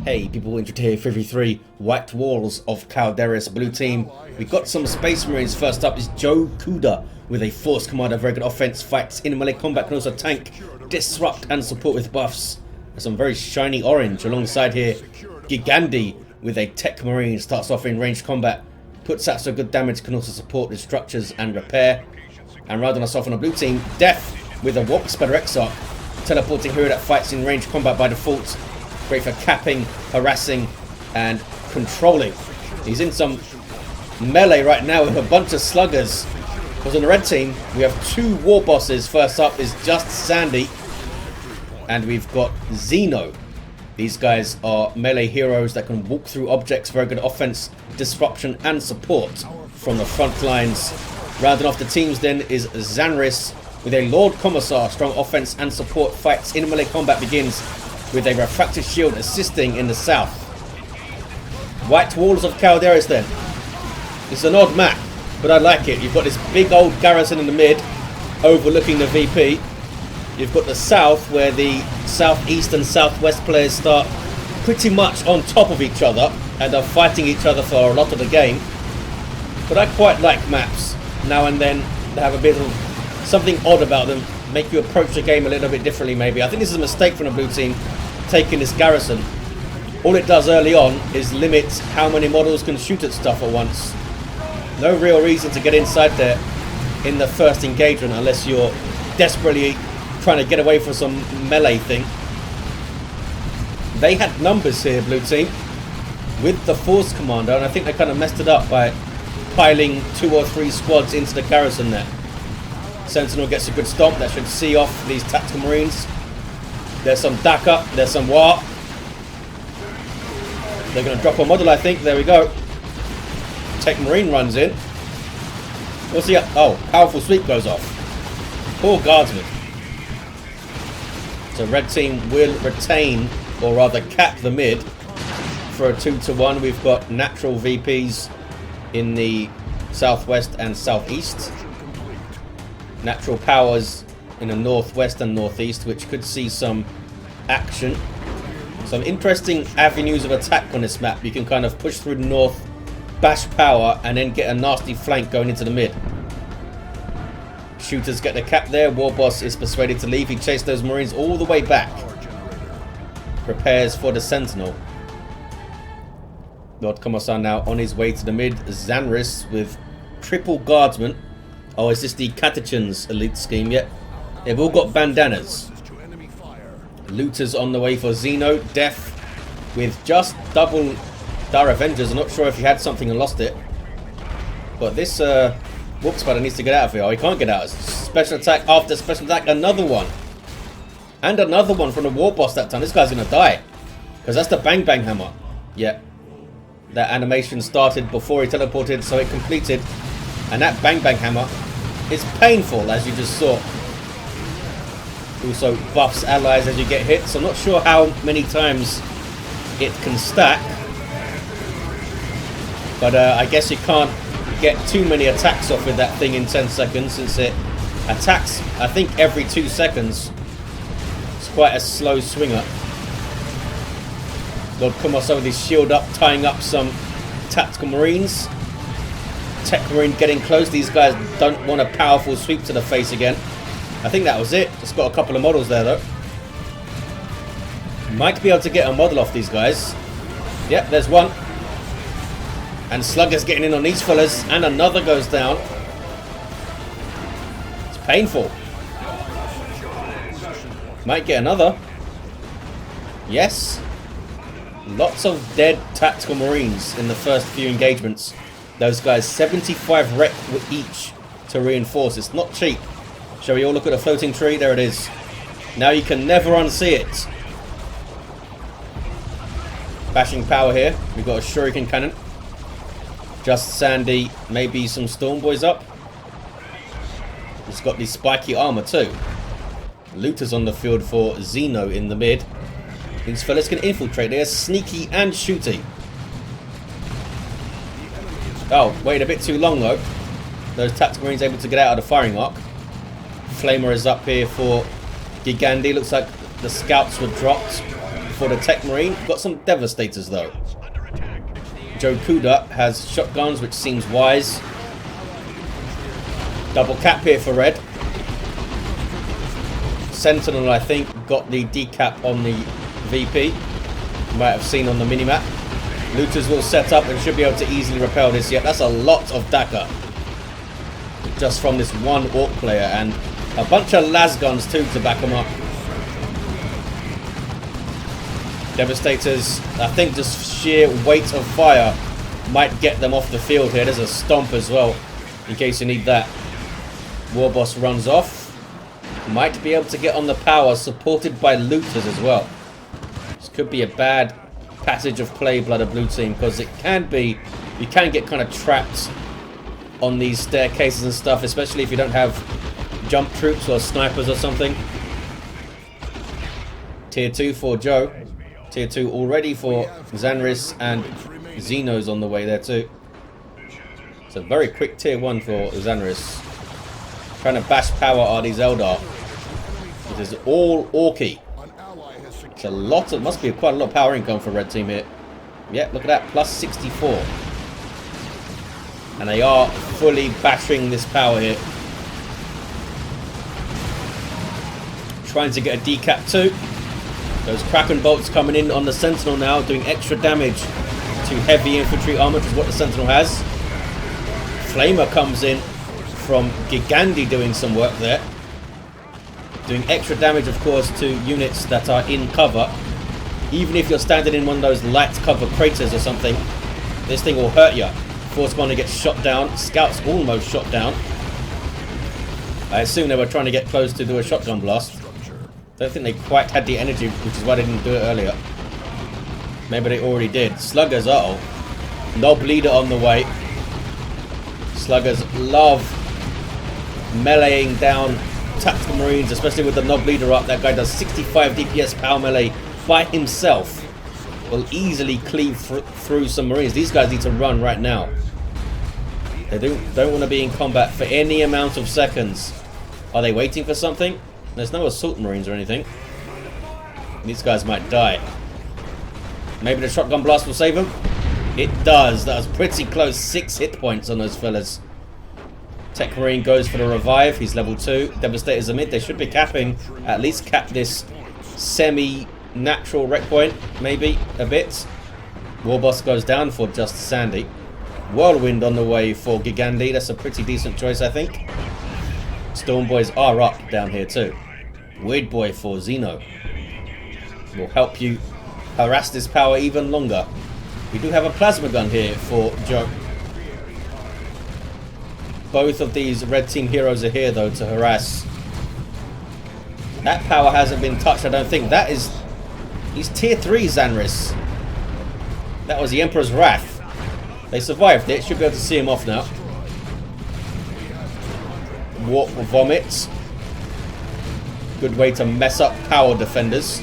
Hey people, Intro here, 53, White Walls of Calderis, blue team. We've got some Space Marines. First up is couder with a Force Commander, very good offense, fights in melee combat, can also tank, disrupt and support with buffs. There's some very shiny orange alongside here. Gigandy with a Techmarine, starts off in ranged combat, puts out some good damage, can also support with structures and repair. And rounding us off on a blue team, Death with a Warp Spreader Exarch, teleporting hero that fights in ranged combat by default. Great for capping, harassing, and controlling. He's in some melee right now with a bunch of sluggers. Because on the red team, we have two Warbosses. First up is just Sandy. And we've got Zeno. These guys are melee heroes that can walk through objects. Very good offense, disruption, and support from the front lines. Rounding off the teams then is Xanris with a Lord Commissar. Strong offense and support, fights in melee combat, begins with a refractive shield assisting in the south. White Walls of Calderis then. It's an odd map, but I like it. You've got this big old garrison in the mid, overlooking the VP. You've got the south, where the southeast and southwest players start pretty much on top of each other and are fighting each other for a lot of the game. But I quite like maps. Now and then they have a bit of something odd about them, make you approach the game a little bit differently maybe. I think this is a mistake from the blue team, taking this garrison. All it does early on is limit how many models can shoot at stuff at once. No real reason to get inside there in the first engagement unless you're desperately trying to get away from some melee thing. They had numbers here, blue team, with the Force Commander, and I think they kind of messed it up by piling 2 or 3 squads into the garrison there. Sentinel gets a good stomp, that should see off these tactical marines. There's some Daka, there's some War. They're going to drop a model, I think. There we go. Techmarine runs in. What's he up? Oh, powerful sweep goes off. Poor guardsman. So red team will retain, or rather cap the mid for a 2-1. We've got natural VPs in the southwest and southeast. Natural powers in the northwest and northeast, which could see some action. Some interesting avenues of attack on this map. You can kind of push through the north, bash power, and then get a nasty flank going into the mid. Shooters get the cap there. Warboss is persuaded to leave. He chased those marines all the way back. Prepares for the Sentinel. Lord Commissar now on his way to the mid. Xanris with triple guardsmen. Oh, is this the Catechins elite scheme yet? They've all got bandanas. Looters on the way for Zeno. Death with just double Dire Avengers. I'm not sure if he had something and lost it. But this Warp Spider needs to get out of here. Oh, he can't get out. Special attack after special attack. Another one. And another one from the Warboss that time. This guy's going to die. Because that's the Bang Bang Hammer. Yeah. That animation started before he teleported, so it completed. And that Bang Bang Hammer is painful, as you just saw. Also buffs allies as you get hit. So I'm not sure how many times it can stack. But I guess you can't get too many attacks off with that thing in 10 seconds, since it attacks, I think, every 2 seconds. It's quite a slow swinger. Lord Commissar with his shield up, tying up some tactical marines. Techmarine getting close. These guys don't want a powerful sweep to the face again. I think that was it. Just got a couple of models there though. Might be able to get a model off these guys. Yep, there's one. And Slugger's getting in on these fellas. And another goes down. It's painful. Might get another. Yes. Lots of dead tactical marines in the first few engagements. Those guys, 75 rec with each to reinforce. It's not cheap. Shall we all look at the floating tree? There it is. Now you can never unsee it. Bashing power here. We've got a shuriken cannon. Just Sandy, maybe some Storm Boys up. It's got the spiky armor too. Looters on the field for Zeno in the mid. These fellas can infiltrate. They are sneaky and shooty. Oh, waited a bit too long though. Those tactical marines able to get out of the firing arc. Flamer is up here for Gigandy. Looks like the scouts were dropped. for the Techmarine. Got some Devastators though. Joe couder has shotguns, which seems wise. Double cap here for red. Sentinel, I think, got the decap on the VP. You might have seen on the minimap. Looters will set up and should be able to easily repel this. Yet that's a lot of Daka just from this one Orc player, and a bunch of las guns too to back them up. Devastators, I think just sheer weight of fire might get them off the field here. There's a stomp as well, in case you need that. Warboss runs off. Might be able to get on the power, supported by looters as well. This could be a bad passage of play by the blue team, because it can be, you can get kind of trapped on these staircases and stuff, especially if you don't have jump troops or snipers or something. Tier 2 for Joe. Tier 2 already for Xanris, and Zeno's on the way there too. It's a very quick tier 1 for Xanris. Trying to bash power are these Eldar. It is all Orky. It's a lot of, must be quite a lot of power income for red team here. Yeah, look at that, plus 64. And they are fully bashing this power here. Trying to get a decap too. Those Kraken bolts coming in on the Sentinel now, doing extra damage to heavy infantry armor, which is what the Sentinel has. Flamer comes in from Gigandy doing some work there. Doing extra damage, of course, to units that are in cover. Even if you're standing in one of those light cover craters or something, this thing will hurt you. Force Commander gets shot down. Scouts almost shot down. I assume they were trying to get close to do a shotgun blast. Don't think they quite had the energy, which is why they didn't do it earlier. Maybe they already did. Sluggers, uh-oh. Knob leader on the way. Sluggers love meleeing down tactical marines, especially with the knob leader up. That guy does 65 DPS power melee by himself. Will easily cleave through some marines. These guys need to run right now. They don't want to be in combat for any amount of seconds. Are they waiting for something? There's no assault marines or anything. These guys might die. Maybe the shotgun blast will save them. It does. That was pretty close. 6 hit points on those fellas. Techmarine goes for the revive. He's level 2. Devastators are mid. They should be capping. At least cap this semi-natural wreck point. Maybe a bit. Warboss goes down for just Sandy. Whirlwind on the way for Gigandy. That's a pretty decent choice, I think. Storm Boys are up down here too. Weird Boy for Zeno. Will help you harass this power even longer. We do have a plasma gun here for Joe. Both of these red team heroes are here though to harass. That power hasn't been touched, I don't think. That is... He's tier 3 Xanris. That was the Emperor's Wrath. They survived it. Should be able to see him off now. Warp Vomit. Good way to mess up power defenders.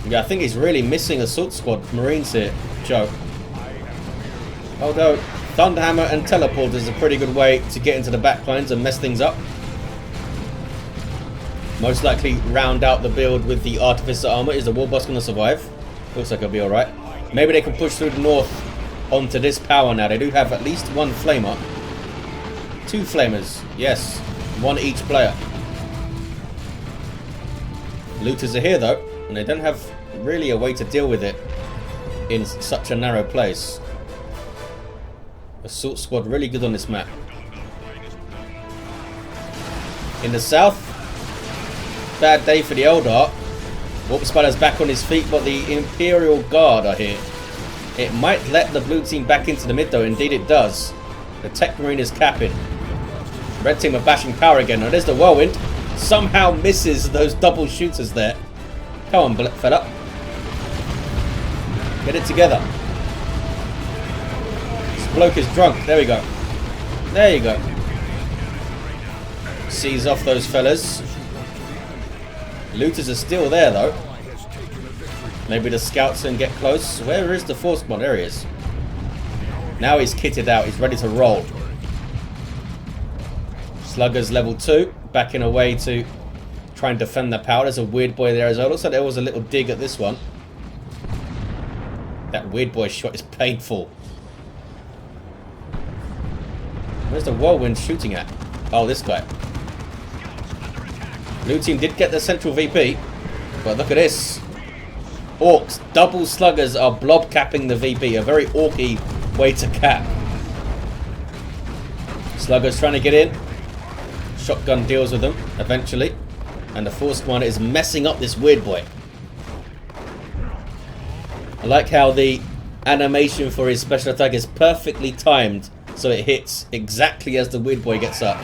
Yeah, I think he's really missing assault squad marines here, Joe. Although Thunderhammer and Teleport is a pretty good way to get into the backlines and mess things up. Most likely round out the build with the Artificer armor. Is the Warboss going to survive? Looks like he'll be alright. Maybe they can push through the north onto this power now. They do have at least one flamer. 2 flamers. Yes. 1 each player. Looters are here though. And they don't have really a way to deal with it in such a narrow place. Assault squad really good on this map. In the south, bad day for the Eldar. Warp Spider's back on his feet, but the Imperial Guard are here. It might let the blue team back into the mid though, indeed it does. The Techmarine is capping. Red team are bashing power again. Now there's the Whirlwind. Somehow misses those double shooters there. Come on, fella. Get it together. This bloke is drunk. There we go. There you go. Sees off those fellas. Looters are still there though. Maybe the scouts can get close. Where is the force squad? There he is. Now he's kitted out. He's ready to roll. Sluggers level 2. Backing away to try and defend their power. There's a weird boy there as well. Looks like there was a little dig at this one. That weird boy shot is painful. Where's the whirlwind shooting at? Oh, this guy. Blue team did get the central VP, but look at this. Orks, double sluggers are blob capping the VP. A very orky way to cap. Sluggers trying to get in. Shotgun deals with them eventually. And the Force Commander is messing up this weird boy. I like how the animation for his special attack is perfectly timed, so it hits exactly as the weird boy gets up.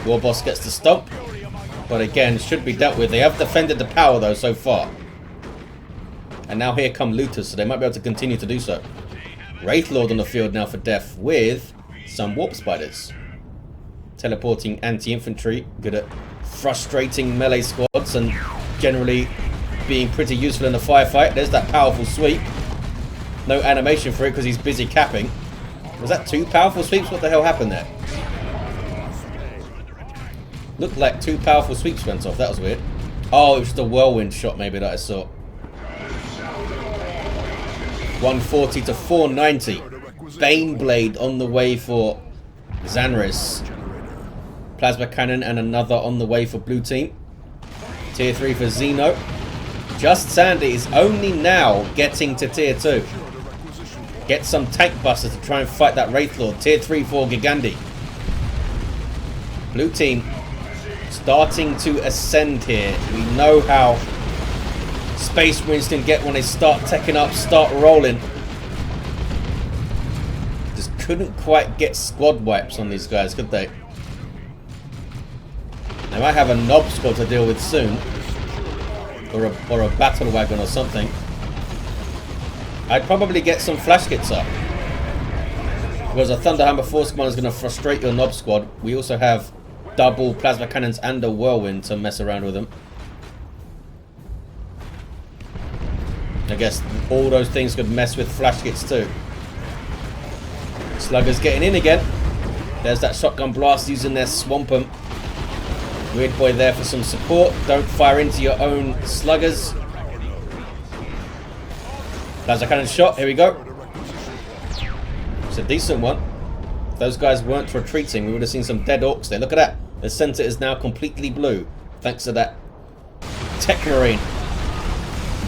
Warboss gets the stomp, but again, should be dealt with. They have defended the power though so far. And now here come looters, so they might be able to continue to do so. Wraithlord on the field now for death with some warp spiders. Teleporting anti-infantry, good at frustrating melee squads and generally being pretty useful in the firefight. There's that powerful sweep. No animation for it because he's busy capping. Was that 2 powerful sweeps? What the hell happened there? Looked like 2 powerful sweeps went off. That was weird. Oh, it was just a whirlwind shot maybe that I saw. 140 to 490. Baneblade on the way for Xanris. Plasma cannon and another on the way for blue team. Tier 3 for Zeno. Just Sandy is only now getting to tier 2. Get some tank busters to try and fight that Wraithlord. Tier 3 for Gigandy. Blue team starting to ascend here. We know how Space Marines can get when they start teching up, start rolling. Just couldn't quite get squad wipes on these guys, could they? They might have a knob squad to deal with soon. Or a battle wagon or something. I'd probably get some flash kits up. Because a Thunderhammer Force Commander is going to frustrate your knob squad. We also have double plasma cannons and a whirlwind to mess around with them. I guess all those things could mess with flash kits too. Sluggers getting in again. There's that shotgun blast using their Swampum. Weird boy there for some support. Don't fire into your own sluggers. Plasma cannon shot. Here we go. It's a decent one. If those guys weren't retreating, we would have seen some dead orcs there. Look at that. The center is now completely blue. Thanks to that Techmarine.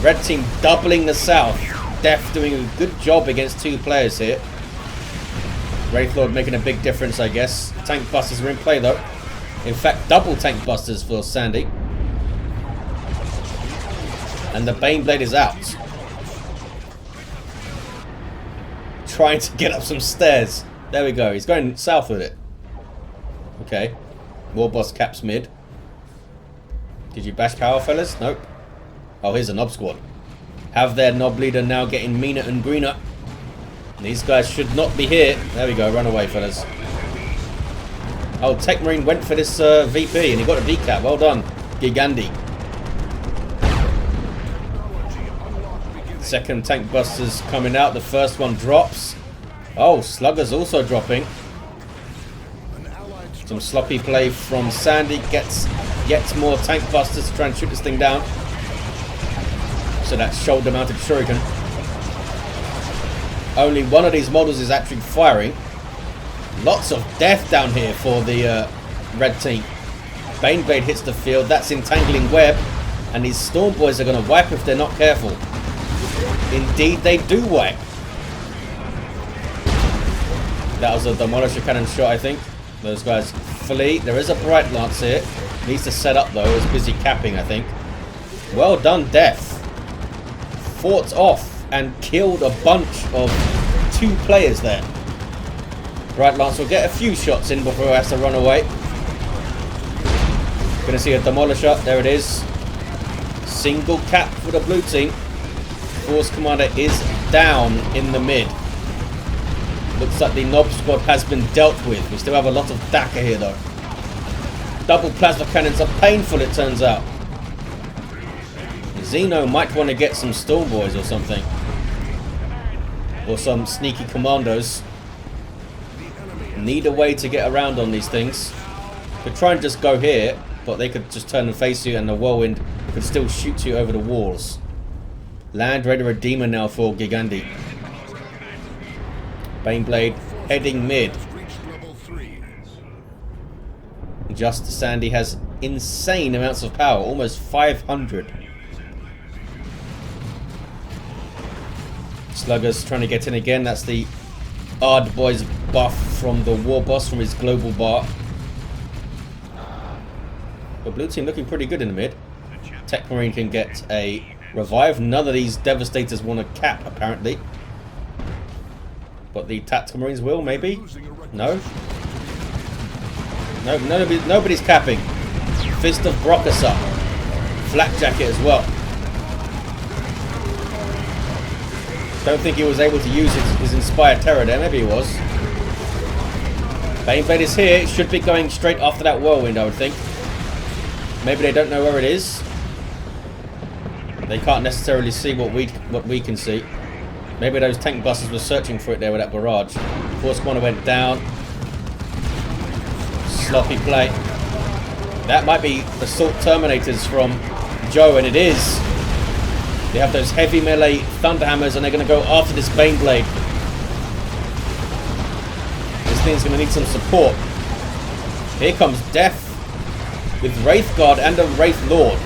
Red team doubling the south. Def doing a good job against 2 players here. Wraithlord making a big difference, I guess. Tank busters are in play though. In fact, double tank busters for Sandy. And the Baneblade is out. Trying to get up some stairs. There we go. He's going south with it. Okay. Warboss caps mid. Did you bash power, fellas? Nope. Oh, here's a knob squad. Have their knob leader now getting meaner and greener. These guys should not be here. There we go. Run away, fellas. Oh, Techmarine went for this VP and he got a decap. Well done, Gigandy. Second tank busters coming out. The first one drops. Oh, Slugger's also dropping. Some sloppy play from Sandy. Gets more tank busters to try and shoot this thing down. So that shoulder mounted shuriken. Only one of these models is actually firing. Lots of death down here for the red team. Baneblade hits the field. That's entangling web. And these Storm Boys are going to wipe if they're not careful. Indeed, they do wipe. That was a Demolisher Cannon shot, I think. Those guys flee. There is a Bright Lance here. Needs to set up, though. It's busy capping, I think. Well done, Death. Fought off and killed a bunch of 2 players there. Bright Lance will get a few shots in before he has to run away. Gonna see a Demolisher. There it is. Single cap for the blue team. Force Commander is down in the mid. Looks like the knob squad has been dealt with. We still have a lot of DACA here though. Double plasma cannons are painful, it turns out. Zeno might want to get some Storm Boys or something. Or some sneaky commandos. Need a way to get around on these things. Could try and just go here. but they could just turn and face you, and the whirlwind could still shoot you over the walls. Land Raider Redeemer now for Gigandy. Baneblade heading mid. Just Sandy has insane amounts of power, almost 500. Sluggers trying to get in again. That's the Ard Boys buff from the Warboss from his global bar. But blue team looking pretty good in the mid. Techmarine can get a revive. None of these Devastators want to cap, apparently. But the Tactical Marines will, maybe? No? No, nobody's capping. Fist of Brockusar. Flak Jacket as well. Don't think he was able to use his Inspired Terror there. Maybe he was. Baneblade is here. It should be going straight after that whirlwind, I would think. Maybe they don't know where it is. They can't necessarily see what we can see. Maybe those tank busters were searching for it there with that barrage. Force Commander went down. Sloppy play. That might be Assault Terminators from Joe, and it is. They have those heavy melee Thunderhammers, and they're going to go after this Baneblade. This thing's going to need some support. Here comes Death with Wraith Guard and a Wraith Lord.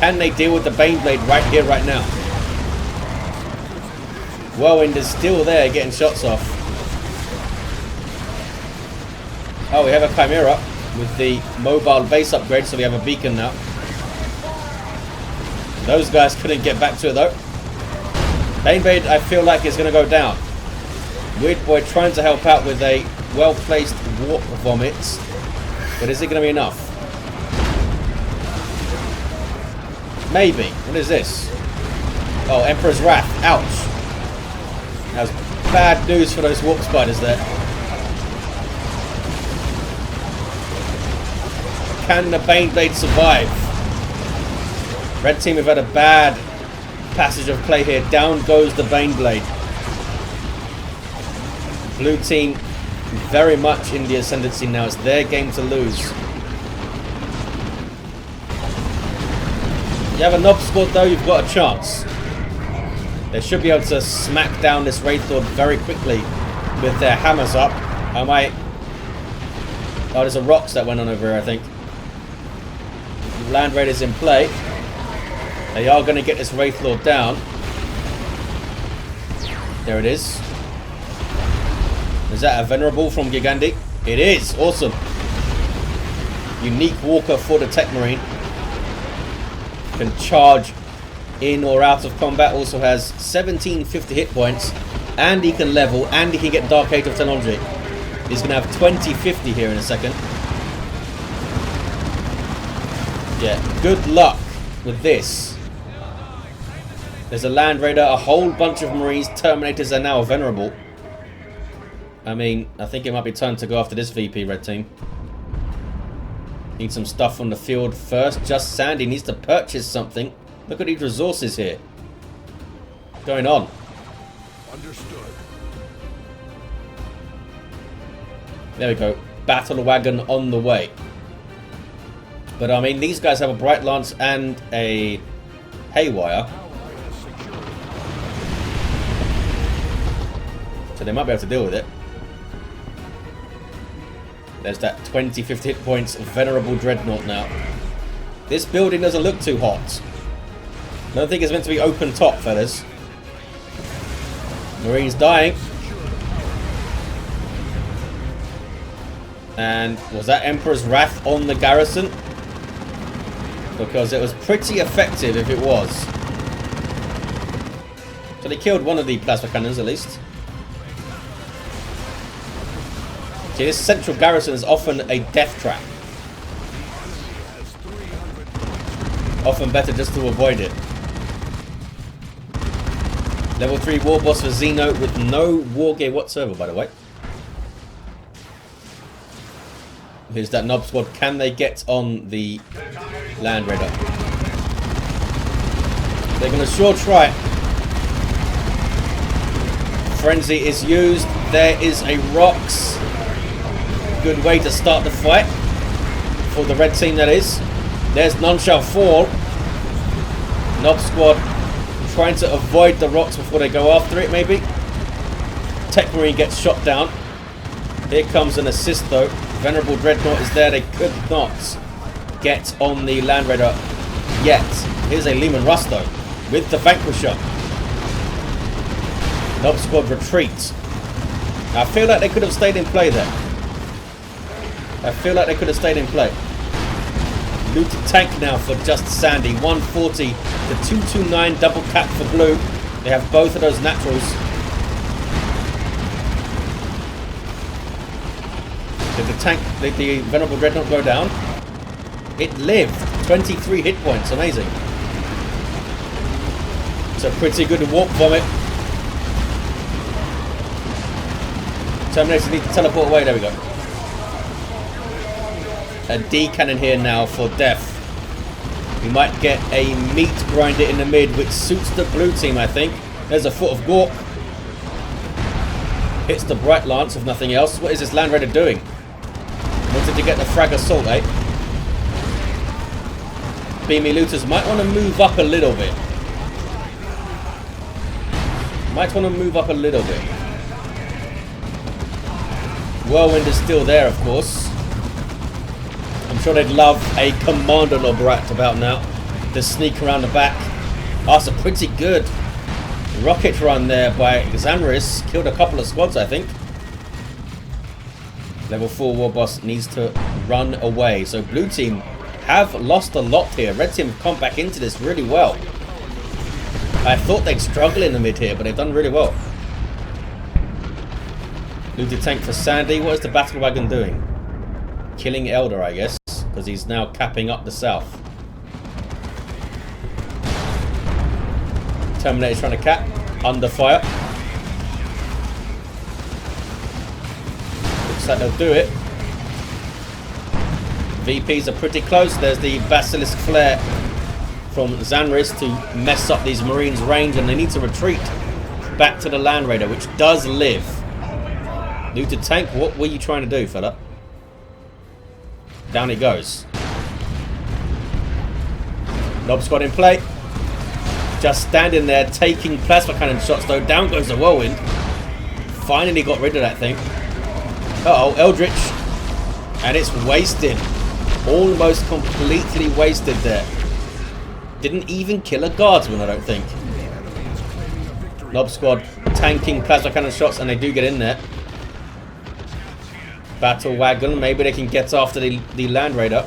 Can they deal with the Baneblade right here, right now? Whirlwind is still there, getting shots off. Oh, we have a Chimera with the mobile base upgrade, so we have a beacon now. Those guys couldn't get back to it though. Baneblade, I feel like, is going to go down. Weird Boy trying to help out with a well-placed Warp Vomit. But is it going to be enough? Maybe. What is this? Oh, Emperor's Wrath. Ouch. That was bad news for those Warp Spiders there. Can the Baneblade survive? Red team have had a bad passage of play here. Down goes the Baneblade. Blue team very much in the ascendancy now. It's their game to lose. You have a knob squad though, you've got a chance. They should be able to smack down this Wraith Lord very quickly with their hammers up. I might... Oh, there's a rocks that went on over here, I think. Land Raiders in play. They are going to get this Wraith Lord down. There it is. Is that a Venerable from Gigandy? It is! Awesome! Unique Walker for the Techmarine. Can charge in or out of combat. Also has 1750 hit points. And he can level. And he can get Dark Age of Technology. He's going to have 2050 here in a second. Yeah, good luck with this. There's a Land Raider, a whole bunch of Marines. Terminators are now venerable. I mean, I think it might be time to go after this VP, red team. Need some stuff on the field first. Just Sandy needs to purchase something. Look at these resources here. What's going on? Understood. There we go. Battle wagon on the way. But I mean, these guys have a Bright Lance and a Haywire. So they might be able to deal with it. There's that 20-50 hit points Venerable Dreadnought now. This building doesn't look too hot. I don't think it's meant to be open top, fellas. Marines dying. And was that Emperor's Wrath on the garrison? Because it was pretty effective if it was. So they killed one of the plasma cannons at least. See, this central garrison is often a death trap. Often better just to avoid it. Level 3 Warboss for Zeno with no war gear whatsoever, by the way. Here's that knob squad. Can they get on the Land Raider? They're going to sure try. Frenzy is used. There is a rocks. Good way to start the fight. For the red team, that is. There's None Shall Fall. Nob squad trying to avoid the rocks before they go after it, maybe. Techmarine gets shot down. Here comes an assist, though. Venerable Dreadnought is there. They could not get on the Land Raider yet. Here's a Leman Russ, though, with the Vanquisher. Nob squad retreats. I feel like they could have stayed in play there. I feel like they could have stayed in play. Looted tank now for just Sandy. 140 to 229 double cap for blue. They have both of those naturals. Did the tank, did the Venerable Dreadnought go down? It lived. 23 hit points. Amazing. It's a pretty good warp vomit. Terminators need to teleport away. There we go. A D cannon here now for death. We might get a meat grinder in the mid, which suits the blue team, I think. There's a Foot of Gork. Hits the Bright Lance, if nothing else. What is this Land Raider doing? Wanted to get the frag assault, eh? Beamy looters might want to move up a little bit. Might want to move up a little bit. Whirlwind is still there, of course. I'm sure they'd love a Commander Lobrat about now to sneak around the back. That's a pretty good rocket run there by Xanris. Killed a couple of squads, I think. Level 4 Warboss needs to run away. So blue team have lost a lot here. Red team have come back into this really well. I thought they'd struggle in the mid here, but they've done really well. Looted tank for Sandy. What is the battle wagon doing? Killing Eldar, I guess, because he's now capping up the south. Terminator's trying to cap. Under fire. Looks like they'll do it. VPs are pretty close. There's the Basilisk Flare from Xanris to mess up these Marines' range, and they need to retreat back to the Land Raider, which does live. Looted tank, what were you trying to do, fella? Down it goes. Nob squad in play. Just standing there taking plasma cannon shots, though. Down goes the Whirlwind. Finally got rid of that thing. Uh-oh, Eldritch. And it's wasted. Almost completely wasted there. Didn't even kill a guardsman, I don't think. Nob squad tanking plasma cannon shots, and they do get in there. Battle wagon, maybe they can get after the Land Raider.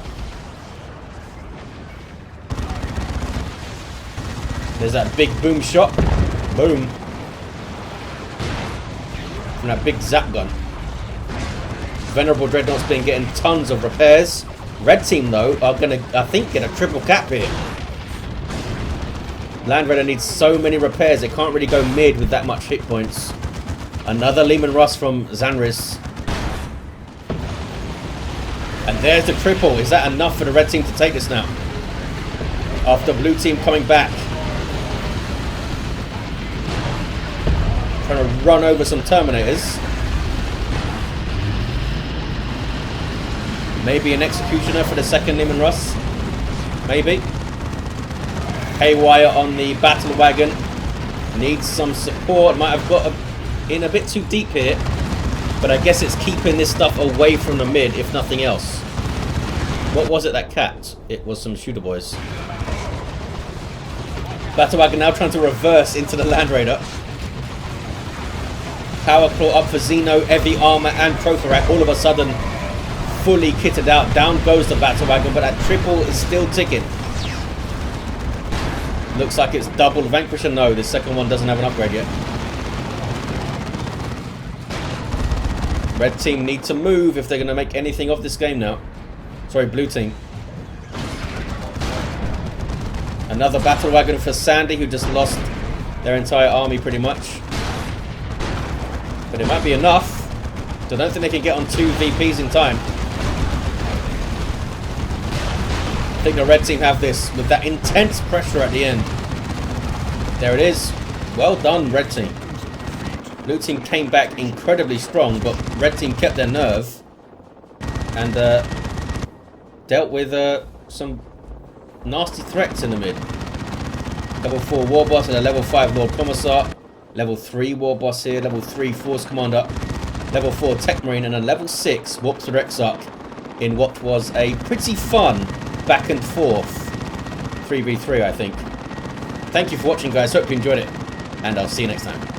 There's that big boom shot. Boom. From that big zap gun. Venerable Dreadnought's been getting tons of repairs. Red team, though, are going to, I think, get a triple cap here. Land Raider needs so many repairs, it can't really go mid with that much hit points. Another Leman Russ from Xanris. And there's the triple. Is that enough for the red team to take this now? After blue team coming back. Trying to run over some Terminators. Maybe an Executioner for the second Leman Russ. Maybe. Haywire on the battle wagon. Needs some support. Might have got in a bit too deep here. But I guess it's keeping this stuff away from the mid, if nothing else. What was it that capped? It was some shooter boys. Battle wagon now trying to reverse into the Land Raider. Power Claw up for Zeno, heavy armor, and Prothorak. All of a sudden, fully kitted out. Down goes the battle wagon, but that triple is still ticking. Looks like it's double Vanquisher. No, the second one doesn't have an upgrade yet. Red team need to move if they're going to make anything of this game now. Sorry, blue team. Another battle wagon for Sandy, who just lost their entire army pretty much. But it might be enough. So I don't think they can get on 2 VPs in time. I think the red team have this with that intense pressure at the end. There it is. Well done, red team. Blue team came back incredibly strong, but red team kept their nerve. And dealt with some nasty threats in the mid. Level 4 Warboss and a level 5 Lord Commissar. Level 3 Warboss here, level 3 Force Commander. Level 4 Techmarine and a level 6 Warps with Exarch in what was a pretty fun back and forth 3v3, I think. Thank you for watching, guys. Hope you enjoyed it, and I'll see you next time.